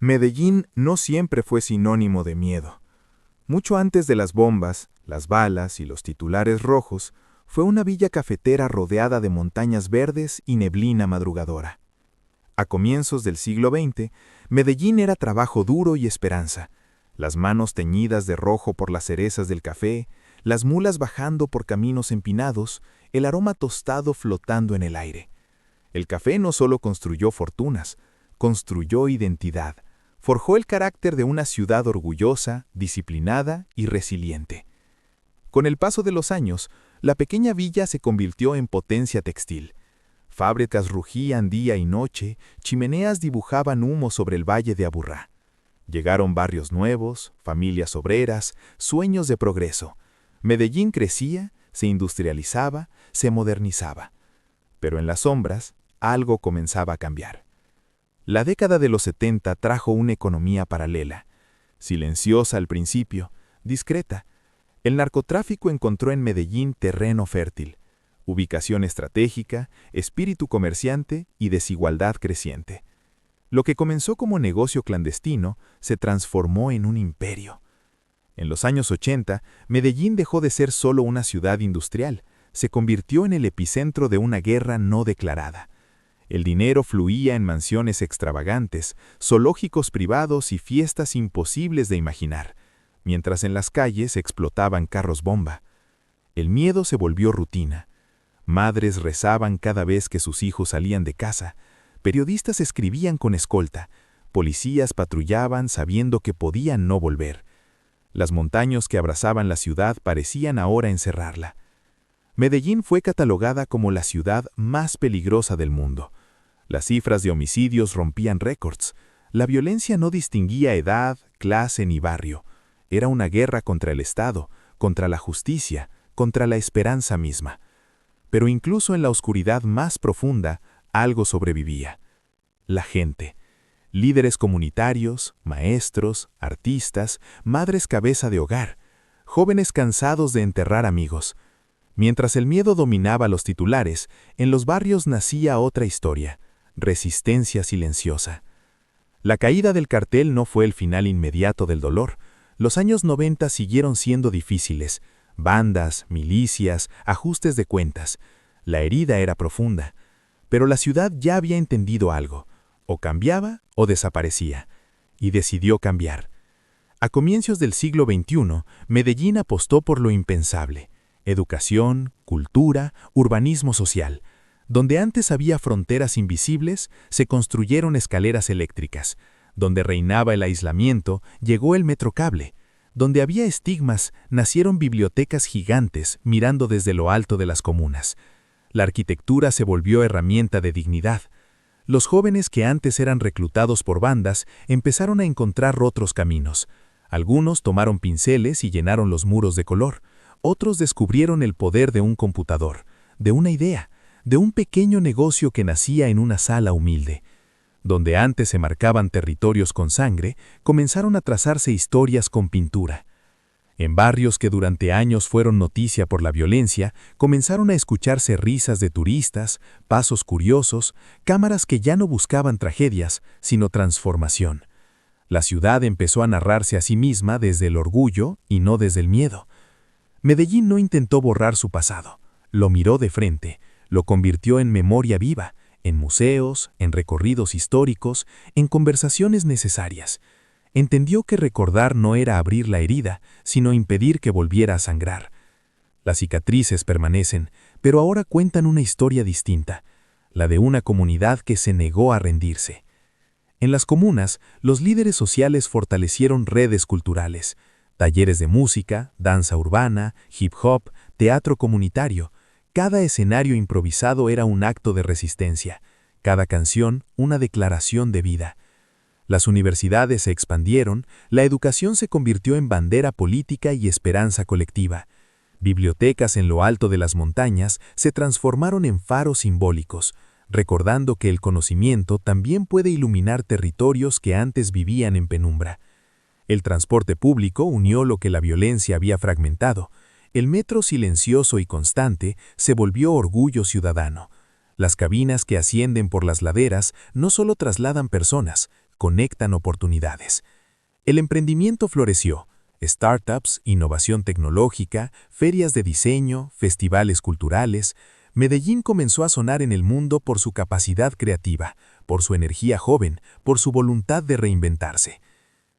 Medellín no siempre fue sinónimo de miedo. Mucho antes de las bombas, las balas y los titulares rojos, fue una villa cafetera rodeada de montañas verdes y neblina madrugadora. A comienzos del siglo XX, Medellín era trabajo duro y esperanza, las manos teñidas de rojo por las cerezas del café, las mulas bajando por caminos empinados, el aroma tostado flotando en el aire. El café no solo construyó fortunas, construyó identidad, forjó el carácter de una ciudad orgullosa, disciplinada y resiliente. Con el paso de los años, la pequeña villa se convirtió en potencia textil. Fábricas rugían día y noche, chimeneas dibujaban humo sobre el valle de Aburrá. Llegaron barrios nuevos, familias obreras, sueños de progreso. Medellín crecía, se industrializaba, se modernizaba. Pero en las sombras, algo comenzaba a cambiar. La década de los 70 trajo una economía paralela. Silenciosa al principio, discreta. El narcotráfico encontró en Medellín terreno fértil, ubicación estratégica, espíritu comerciante y desigualdad creciente. Lo que comenzó como negocio clandestino se transformó en un imperio. En los años 80, Medellín dejó de ser solo una ciudad industrial, se convirtió en el epicentro de una guerra no declarada. El dinero fluía en mansiones extravagantes, zoológicos privados y fiestas imposibles de imaginar, mientras en las calles explotaban carros bomba. El miedo se volvió rutina. Madres rezaban cada vez que sus hijos salían de casa, periodistas escribían con escolta, policías patrullaban sabiendo que podían no volver. Las montañas que abrazaban la ciudad parecían ahora encerrarla. Medellín fue catalogada como la ciudad más peligrosa del mundo. Las cifras de homicidios rompían récords. La violencia no distinguía edad, clase ni barrio. Era una guerra contra el Estado, contra la justicia, contra la esperanza misma. Pero incluso en la oscuridad más profunda, algo sobrevivía. La gente. Líderes comunitarios, maestros, artistas, madres cabeza de hogar, jóvenes cansados de enterrar amigos. Mientras el miedo dominaba los titulares, en los barrios nacía otra historia, resistencia silenciosa. La caída del cartel no fue el final inmediato del dolor. Los años 90 siguieron siendo difíciles. Bandas, milicias, ajustes de cuentas. La herida era profunda. Pero la ciudad ya había entendido algo. O cambiaba o desaparecía. Y decidió cambiar. A comienzos del siglo XXI, Medellín apostó por lo impensable. Educación, cultura, urbanismo social. Donde antes había fronteras invisibles, se construyeron escaleras eléctricas. Donde reinaba el aislamiento, llegó el metrocable. Donde había estigmas, nacieron bibliotecas gigantes mirando desde lo alto de las comunas. La arquitectura se volvió herramienta de dignidad. Los jóvenes que antes eran reclutados por bandas empezaron a encontrar otros caminos. Algunos tomaron pinceles y llenaron los muros de color. Otros descubrieron el poder de un computador, de una idea, de un pequeño negocio que nacía en una sala humilde. Donde antes se marcaban territorios con sangre, comenzaron a trazarse historias con pintura. En barrios que durante años fueron noticia por la violencia, comenzaron a escucharse risas de turistas, pasos curiosos, cámaras que ya no buscaban tragedias, sino transformación. La ciudad empezó a narrarse a sí misma desde el orgullo y no desde el miedo. Medellín no intentó borrar su pasado, lo miró de frente, lo convirtió en memoria viva, en museos, en recorridos históricos, en conversaciones necesarias. Entendió que recordar no era abrir la herida, sino impedir que volviera a sangrar. Las cicatrices permanecen, pero ahora cuentan una historia distinta, la de una comunidad que se negó a rendirse. En las comunas, los líderes sociales fortalecieron redes culturales, talleres de música, danza urbana, hip hop, teatro comunitario. Cada escenario improvisado era un acto de resistencia, cada canción una declaración de vida. Las universidades se expandieron, la educación se convirtió en bandera política y esperanza colectiva. Bibliotecas en lo alto de las montañas se transformaron en faros simbólicos, recordando que el conocimiento también puede iluminar territorios que antes vivían en penumbra. El transporte público unió lo que la violencia había fragmentado. El metro silencioso y constante se volvió orgullo ciudadano. Las cabinas que ascienden por las laderas no solo trasladan personas, conectan oportunidades. El emprendimiento floreció. Startups, innovación tecnológica, ferias de diseño, festivales culturales. Medellín comenzó a sonar en el mundo por su capacidad creativa, por su energía joven, por su voluntad de reinventarse.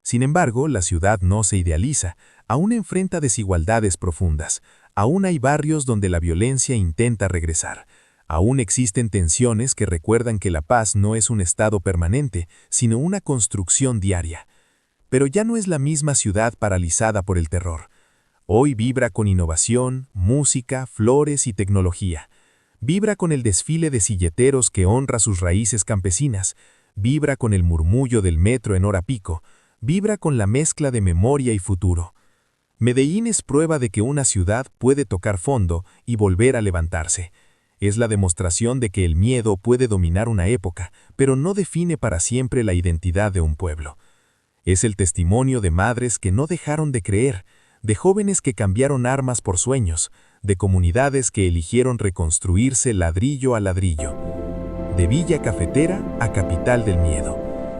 Sin embargo, la ciudad no se idealiza, aún enfrenta desigualdades profundas, aún hay barrios donde la violencia intenta regresar, aún existen tensiones que recuerdan que la paz no es un estado permanente, sino una construcción diaria. Pero ya no es la misma ciudad paralizada por el terror. Hoy vibra con innovación, música, flores y tecnología. Vibra con el desfile de silleteros que honra sus raíces campesinas. Vibra con el murmullo del metro en hora pico. Vibra con la mezcla de memoria y futuro. Medellín es prueba de que una ciudad puede tocar fondo y volver a levantarse. Es la demostración de que el miedo puede dominar una época, pero no define para siempre la identidad de un pueblo. Es el testimonio de madres que no dejaron de creer, de jóvenes que cambiaron armas por sueños, de comunidades que eligieron reconstruirse ladrillo a ladrillo. De villa cafetera a capital del miedo,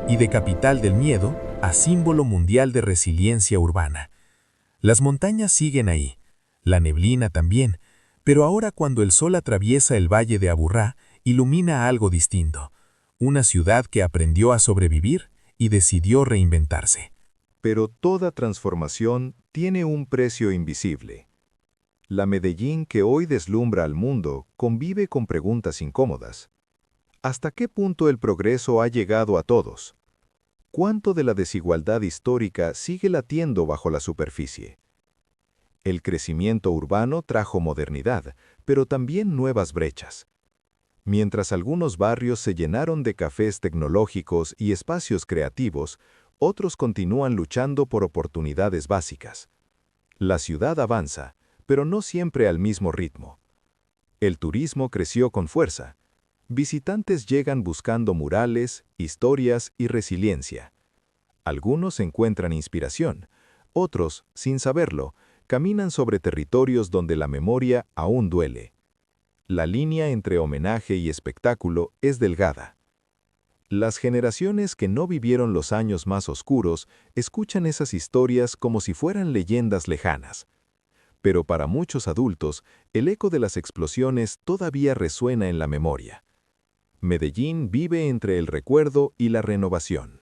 y de capital del miedo a símbolo mundial de resiliencia urbana. Las montañas siguen ahí, la neblina también, pero ahora cuando el sol atraviesa el valle de Aburrá, ilumina algo distinto, una ciudad que aprendió a sobrevivir y decidió reinventarse. Pero toda transformación tiene un precio invisible. La Medellín que hoy deslumbra al mundo convive con preguntas incómodas. ¿Hasta qué punto el progreso ha llegado a todos? ¿Cuánto de la desigualdad histórica sigue latiendo bajo la superficie? El crecimiento urbano trajo modernidad, pero también nuevas brechas. Mientras algunos barrios se llenaron de cafés tecnológicos y espacios creativos, otros continúan luchando por oportunidades básicas. La ciudad avanza, pero no siempre al mismo ritmo. El turismo creció con fuerza. Visitantes llegan buscando murales, historias y resiliencia. Algunos encuentran inspiración, otros, sin saberlo, caminan sobre territorios donde la memoria aún duele. La línea entre homenaje y espectáculo es delgada. Las generaciones que no vivieron los años más oscuros escuchan esas historias como si fueran leyendas lejanas. Pero para muchos adultos, el eco de las explosiones todavía resuena en la memoria. Medellín vive entre el recuerdo y la renovación.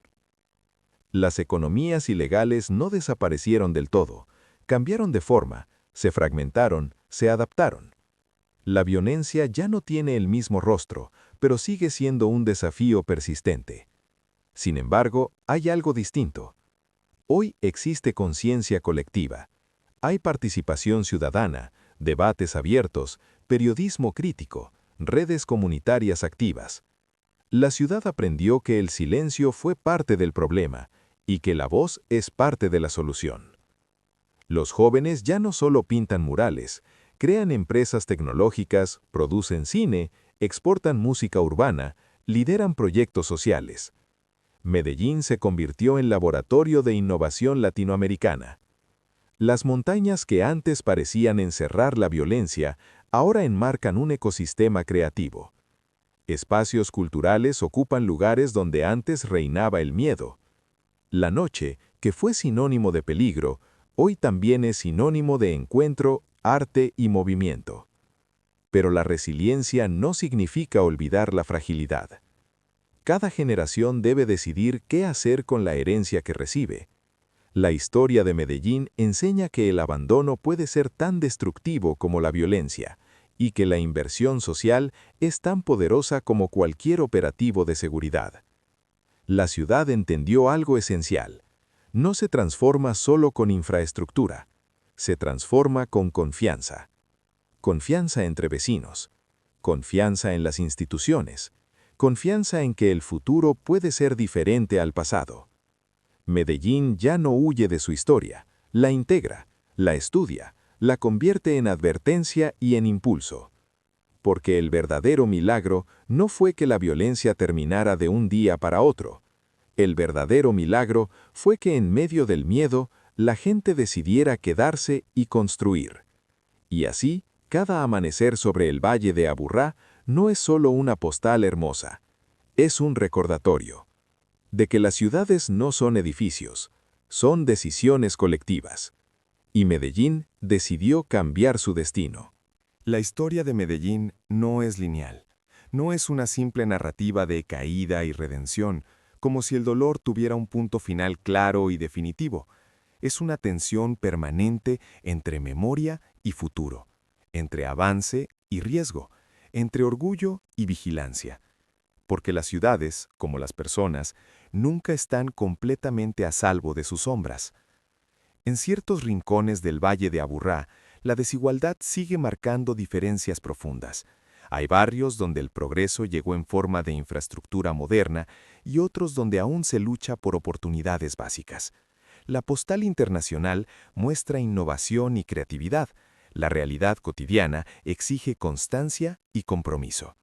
Las economías ilegales no desaparecieron del todo, cambiaron de forma, se fragmentaron, se adaptaron. La violencia ya no tiene el mismo rostro, pero sigue siendo un desafío persistente. Sin embargo, hay algo distinto. Hoy existe conciencia colectiva. Hay participación ciudadana, debates abiertos, periodismo crítico, redes comunitarias activas. La ciudad aprendió que el silencio fue parte del problema y que la voz es parte de la solución. Los jóvenes ya no solo pintan murales, crean empresas tecnológicas, producen cine, exportan música urbana, lideran proyectos sociales. Medellín se convirtió en laboratorio de innovación latinoamericana. Las montañas que antes parecían encerrar la violencia, ahora enmarcan un ecosistema creativo. Espacios culturales ocupan lugares donde antes reinaba el miedo. La noche, que fue sinónimo de peligro, hoy también es sinónimo de encuentro, arte y movimiento. Pero la resiliencia no significa olvidar la fragilidad. Cada generación debe decidir qué hacer con la herencia que recibe. La historia de Medellín enseña que el abandono puede ser tan destructivo como la violencia, y que la inversión social es tan poderosa como cualquier operativo de seguridad. La ciudad entendió algo esencial. No se transforma solo con infraestructura, se transforma con confianza. Confianza entre vecinos, confianza en las instituciones, confianza en que el futuro puede ser diferente al pasado. Medellín ya no huye de su historia, la integra, la estudia, la convierte en advertencia y en impulso. Porque el verdadero milagro no fue que la violencia terminara de un día para otro. El verdadero milagro fue que en medio del miedo, la gente decidiera quedarse y construir. Y así, cada amanecer sobre el valle de Aburrá no es solo una postal hermosa, es un recordatorio. de que las ciudades no son edificios, son decisiones colectivas. Y Medellín decidió cambiar su destino. La historia de Medellín no es lineal. No es una simple narrativa de caída y redención, como si el dolor tuviera un punto final claro y definitivo. Es una tensión permanente entre memoria y futuro, entre avance y riesgo, entre orgullo y vigilancia. Porque las ciudades, como las personas, nunca están completamente a salvo de sus sombras. En ciertos rincones del Valle de Aburrá, la desigualdad sigue marcando diferencias profundas. Hay barrios donde el progreso llegó en forma de infraestructura moderna y otros donde aún se lucha por oportunidades básicas. La postal internacional muestra innovación y creatividad. La realidad cotidiana exige constancia y compromiso.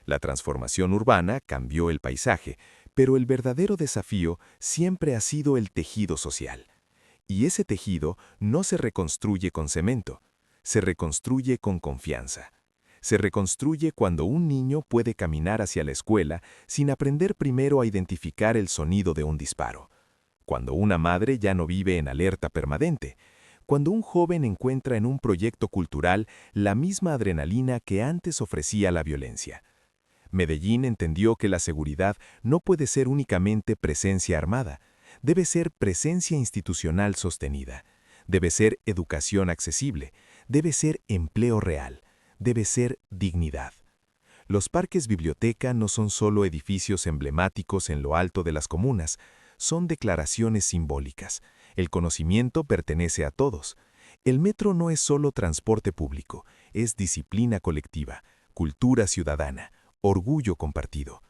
La transformación urbana cambió el paisaje, pero el verdadero desafío siempre ha sido el tejido social. Y ese tejido no se reconstruye con cemento, se reconstruye con confianza. Se reconstruye cuando un niño puede caminar hacia la escuela sin aprender primero a identificar el sonido de un disparo. Cuando una madre ya no vive en alerta permanente. Cuando un joven encuentra en un proyecto cultural la misma adrenalina que antes ofrecía la violencia. Medellín entendió que la seguridad no puede ser únicamente presencia armada, debe ser presencia institucional sostenida, debe ser educación accesible, debe ser empleo real, debe ser dignidad. Los parques biblioteca no son solo edificios emblemáticos en lo alto de las comunas, son declaraciones simbólicas. El conocimiento pertenece a todos. El metro no es solo transporte público, es disciplina colectiva, cultura ciudadana, orgullo compartido.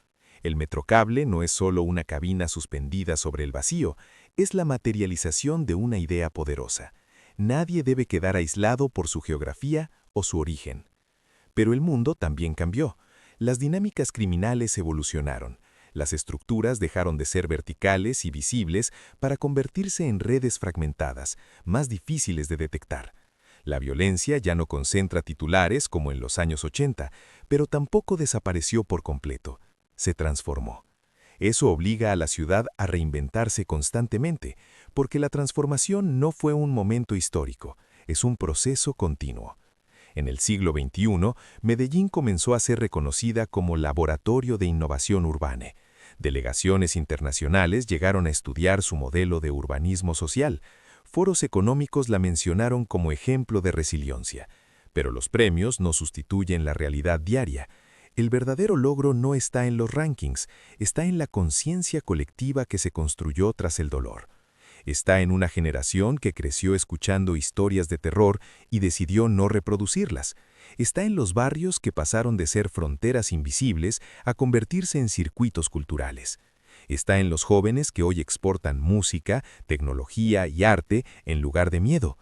El metrocable no es solo una cabina suspendida sobre el vacío, es la materialización de una idea poderosa. Nadie debe quedar aislado por su geografía o su origen. Pero el mundo también cambió. Las dinámicas criminales evolucionaron. Las estructuras dejaron de ser verticales y visibles para convertirse en redes fragmentadas, más difíciles de detectar. La violencia ya no concentra titulares como en los años 80, pero tampoco desapareció por completo. Se transformó. Eso obliga a la ciudad a reinventarse constantemente, porque la transformación no fue un momento histórico, es un proceso continuo. En el siglo XXI, Medellín comenzó a ser reconocida como laboratorio de innovación urbana. Delegaciones internacionales llegaron a estudiar su modelo de urbanismo social. Foros económicos la mencionaron como ejemplo de resiliencia. Pero los premios no sustituyen la realidad diaria. El verdadero logro no está en los rankings, está en la conciencia colectiva que se construyó tras el dolor. Está en una generación que creció escuchando historias de terror y decidió no reproducirlas. Está en los barrios que pasaron de ser fronteras invisibles a convertirse en circuitos culturales. Está en los jóvenes que hoy exportan música, tecnología y arte en lugar de miedo.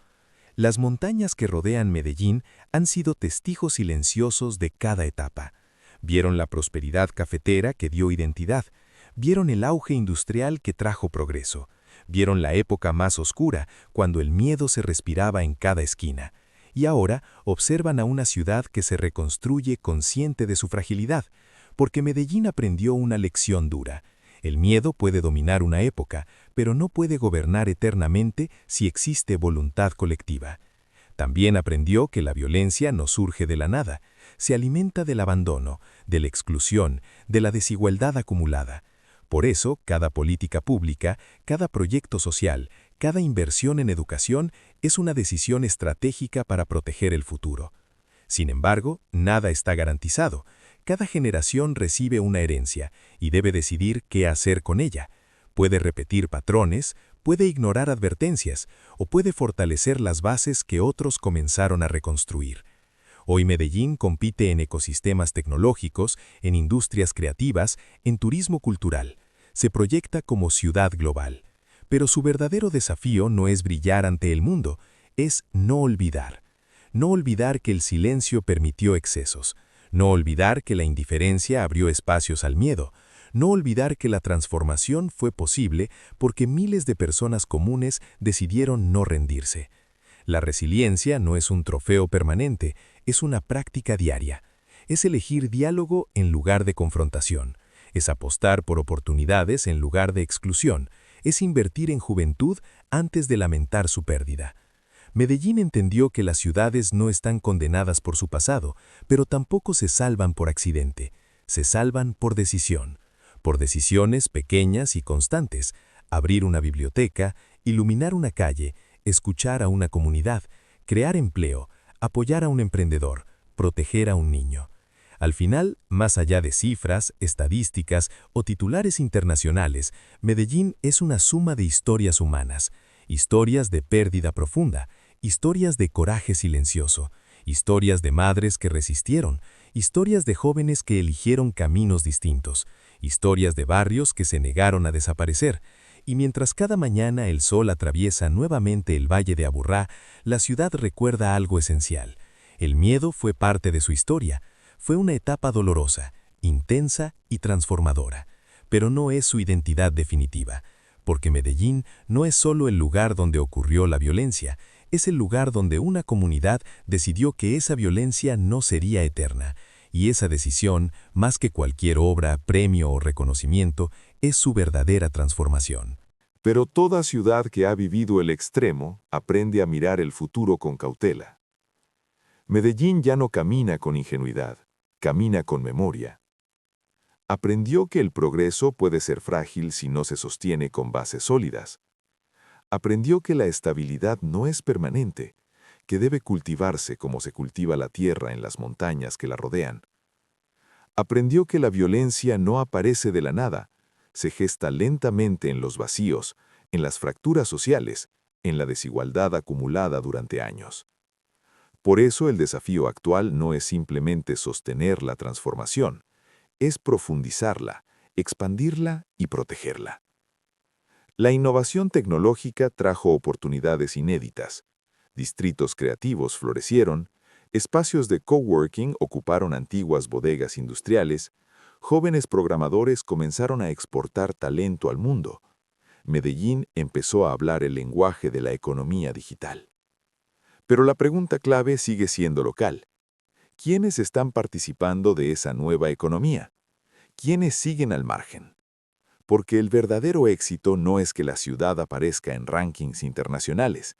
Las montañas que rodean Medellín han sido testigos silenciosos de cada etapa. Vieron la prosperidad cafetera que dio identidad. Vieron el auge industrial que trajo progreso. Vieron la época más oscura, cuando el miedo se respiraba en cada esquina. Y ahora observan a una ciudad que se reconstruye consciente de su fragilidad, porque Medellín aprendió una lección dura. El miedo puede dominar una época, pero no puede gobernar eternamente si existe voluntad colectiva. También aprendió que la violencia no surge de la nada, se alimenta del abandono, de la exclusión, de la desigualdad acumulada. Por eso, cada política pública, cada proyecto social, cada inversión en educación es una decisión estratégica para proteger el futuro. Sin embargo, nada está garantizado. Cada generación recibe una herencia y debe decidir qué hacer con ella. Puede repetir patrones, puede ignorar advertencias o puede fortalecer las bases que otros comenzaron a reconstruir. Hoy Medellín compite en ecosistemas tecnológicos, en industrias creativas, en turismo cultural. Se proyecta como ciudad global. Pero su verdadero desafío no es brillar ante el mundo, es no olvidar. No olvidar que el silencio permitió excesos. No olvidar que la indiferencia abrió espacios al miedo. No olvidar que la transformación fue posible porque miles de personas comunes decidieron no rendirse. La resiliencia no es un trofeo permanente, es una práctica diaria. Es elegir diálogo en lugar de confrontación. es apostar por oportunidades en lugar de exclusión, es invertir en juventud antes de lamentar su pérdida. Medellín entendió que las ciudades no están condenadas por su pasado, pero tampoco se salvan por accidente, se salvan por decisión, por decisiones pequeñas y constantes, abrir una biblioteca, iluminar una calle, escuchar a una comunidad, crear empleo, apoyar a un emprendedor, proteger a un niño. Al final, más allá de cifras, estadísticas o titulares internacionales, Medellín es una suma de historias humanas, historias de pérdida profunda, historias de coraje silencioso, historias de madres que resistieron, historias de jóvenes que eligieron caminos distintos, historias de barrios que se negaron a desaparecer. Y mientras cada mañana el sol atraviesa nuevamente el Valle de Aburrá, la ciudad recuerda algo esencial. El miedo fue parte de su historia. Fue una etapa dolorosa, intensa y transformadora, pero no es su identidad definitiva, porque Medellín no es solo el lugar donde ocurrió la violencia, es el lugar donde una comunidad decidió que esa violencia no sería eterna, y esa decisión, más que cualquier obra, premio o reconocimiento, es su verdadera transformación. Pero toda ciudad que ha vivido el extremo aprende a mirar el futuro con cautela. Medellín ya no camina con ingenuidad, camina con memoria. Aprendió que el progreso puede ser frágil si no se sostiene con bases sólidas. Aprendió que la estabilidad no es permanente, que debe cultivarse como se cultiva la tierra en las montañas que la rodean. Aprendió que la violencia no aparece de la nada, se gesta lentamente en los vacíos, en las fracturas sociales, en la desigualdad acumulada durante años. Por eso el desafío actual no es simplemente sostener la transformación, es profundizarla, expandirla y protegerla. La innovación tecnológica trajo oportunidades inéditas. Distritos creativos florecieron, espacios de coworking ocuparon antiguas bodegas industriales, jóvenes programadores comenzaron a exportar talento al mundo. Medellín empezó a hablar el lenguaje de la economía digital. Pero la pregunta clave sigue siendo local. ¿Quiénes están participando de esa nueva economía? ¿Quiénes siguen al margen? Porque el verdadero éxito no es que la ciudad aparezca en rankings internacionales,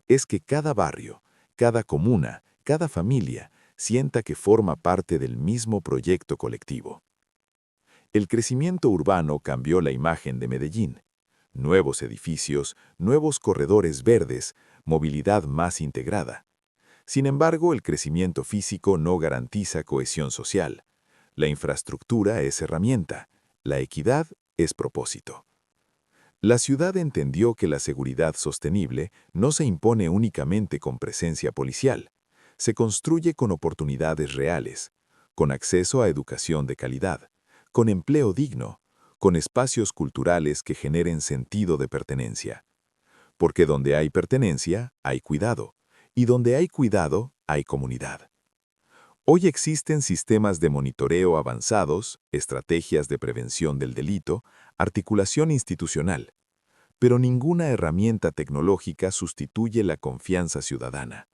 es que cada barrio, cada comuna, cada familia sienta que forma parte del mismo proyecto colectivo. El crecimiento urbano cambió la imagen de Medellín. Nuevos edificios, nuevos corredores verdes, movilidad más integrada. Sin embargo, el crecimiento físico no garantiza cohesión social. La infraestructura es herramienta, la equidad es propósito. La ciudad entendió que la seguridad sostenible no se impone únicamente con presencia policial, se construye con oportunidades reales, con acceso a educación de calidad, con empleo digno, con espacios culturales que generen sentido de pertenencia. Porque donde hay pertenencia, hay cuidado, y donde hay cuidado, hay comunidad. Hoy existen sistemas de monitoreo avanzados, estrategias de prevención del delito, articulación institucional, pero ninguna herramienta tecnológica sustituye la confianza ciudadana.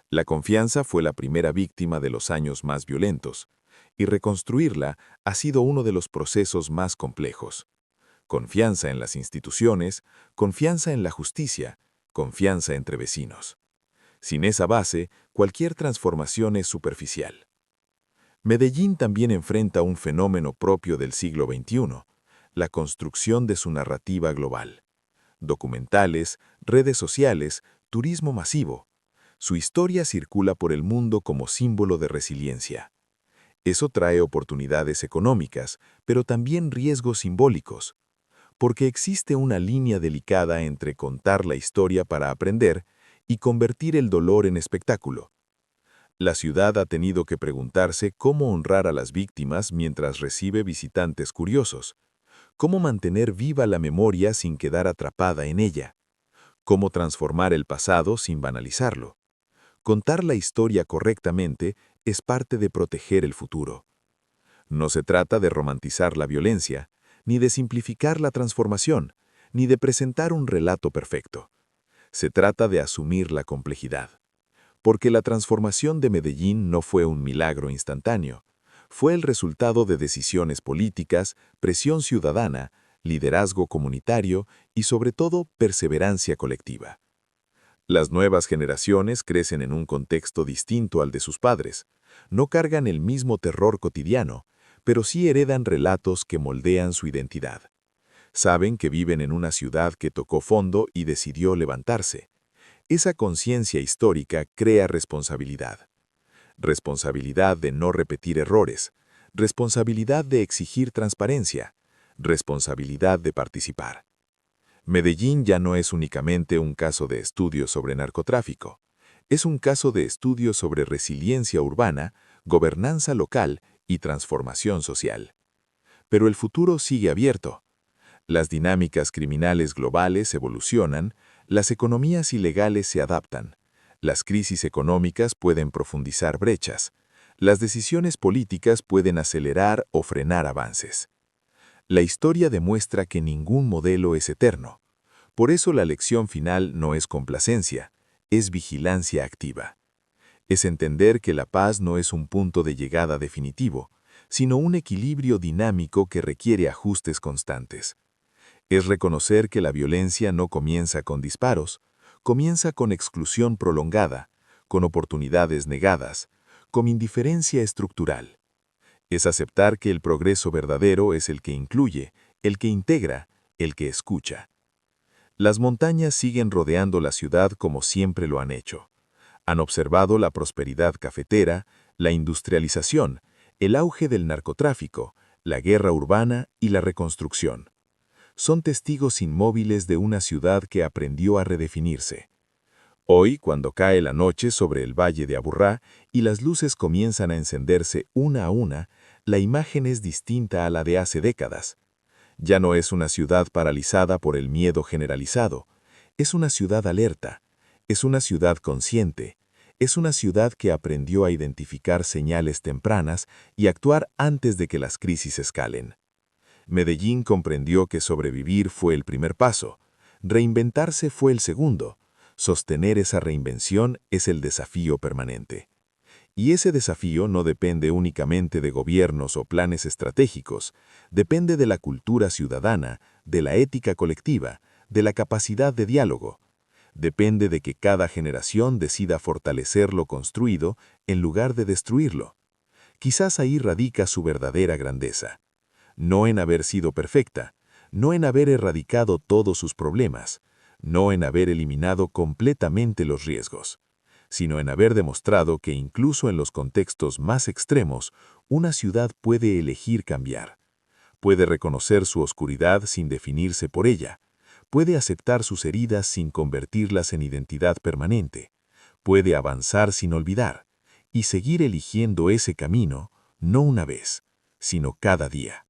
La confianza fue la primera víctima de los años más violentos, y reconstruirla ha sido uno de los procesos más complejos. Confianza en las instituciones, confianza en la justicia, confianza entre vecinos. Sin esa base, cualquier transformación es superficial. Medellín también enfrenta un fenómeno propio del siglo XXI, la construcción de su narrativa global. Documentales, redes sociales, turismo masivo. Su historia circula por el mundo como símbolo de resiliencia. Eso trae oportunidades económicas, pero también riesgos simbólicos, porque existe una línea delicada entre contar la historia para aprender y convertir el dolor en espectáculo. La ciudad ha tenido que preguntarse cómo honrar a las víctimas mientras recibe visitantes curiosos, cómo mantener viva la memoria sin quedar atrapada en ella, cómo transformar el pasado sin banalizarlo. Contar la historia correctamente es parte de proteger el futuro. No se trata de romantizar la violencia, ni de simplificar la transformación, ni de presentar un relato perfecto. Se trata de asumir la complejidad. Porque la transformación de Medellín no fue un milagro instantáneo, Fue el resultado de decisiones políticas, presión ciudadana, liderazgo comunitario y, sobre todo, perseverancia colectiva. Las nuevas generaciones crecen en un contexto distinto al de sus padres. No cargan el mismo terror cotidiano, pero sí heredan relatos que moldean su identidad. Saben que viven en una ciudad que tocó fondo y decidió levantarse. Esa conciencia histórica crea responsabilidad. Responsabilidad de no repetir errores, responsabilidad de exigir transparencia, responsabilidad de participar. Medellín ya no es únicamente un caso de estudio sobre narcotráfico. Es un caso de estudio sobre resiliencia urbana, gobernanza local y transformación social. Pero el futuro sigue abierto. Las dinámicas criminales globales evolucionan, las economías ilegales se adaptan, las crisis económicas pueden profundizar brechas, las decisiones políticas pueden acelerar o frenar avances. La historia demuestra que ningún modelo es eterno. Por eso la lección final no es complacencia, es vigilancia activa. Es entender que la paz no es un punto de llegada definitivo, sino un equilibrio dinámico que requiere ajustes constantes. Es reconocer que la violencia no comienza con disparos, comienza con exclusión prolongada, con oportunidades negadas, con indiferencia estructural. Es aceptar que el progreso verdadero es el que incluye, el que integra, el que escucha. Las montañas siguen rodeando la ciudad como siempre lo han hecho. Han observado la prosperidad cafetera, la industrialización, el auge del narcotráfico, la guerra urbana y la reconstrucción. Son testigos inmóviles de una ciudad que aprendió a redefinirse. Hoy, cuando cae la noche sobre el valle de Aburrá y las luces comienzan a encenderse una a una, la imagen es distinta a la de hace décadas. Ya no es una ciudad paralizada por el miedo generalizado. Es una ciudad alerta. Es una ciudad consciente. Es una ciudad que aprendió a identificar señales tempranas y actuar antes de que las crisis escalen. Medellín comprendió que sobrevivir fue el primer paso, reinventarse fue el segundo, sostener esa reinvención es el desafío permanente. Y ese desafío no depende únicamente de gobiernos o planes estratégicos, depende de la cultura ciudadana, de la ética colectiva, de la capacidad de diálogo. Depende de que cada generación decida fortalecer lo construido en lugar de destruirlo. Quizás ahí radica su verdadera grandeza. No en haber sido perfecta, no en haber erradicado todos sus problemas, no en haber eliminado completamente los riesgos, sino en haber demostrado que incluso en los contextos más extremos, una ciudad puede elegir cambiar. Puede reconocer su oscuridad sin definirse por ella, puede aceptar sus heridas sin convertirlas en identidad permanente, puede avanzar sin olvidar, y seguir eligiendo ese camino, no una vez, sino cada día.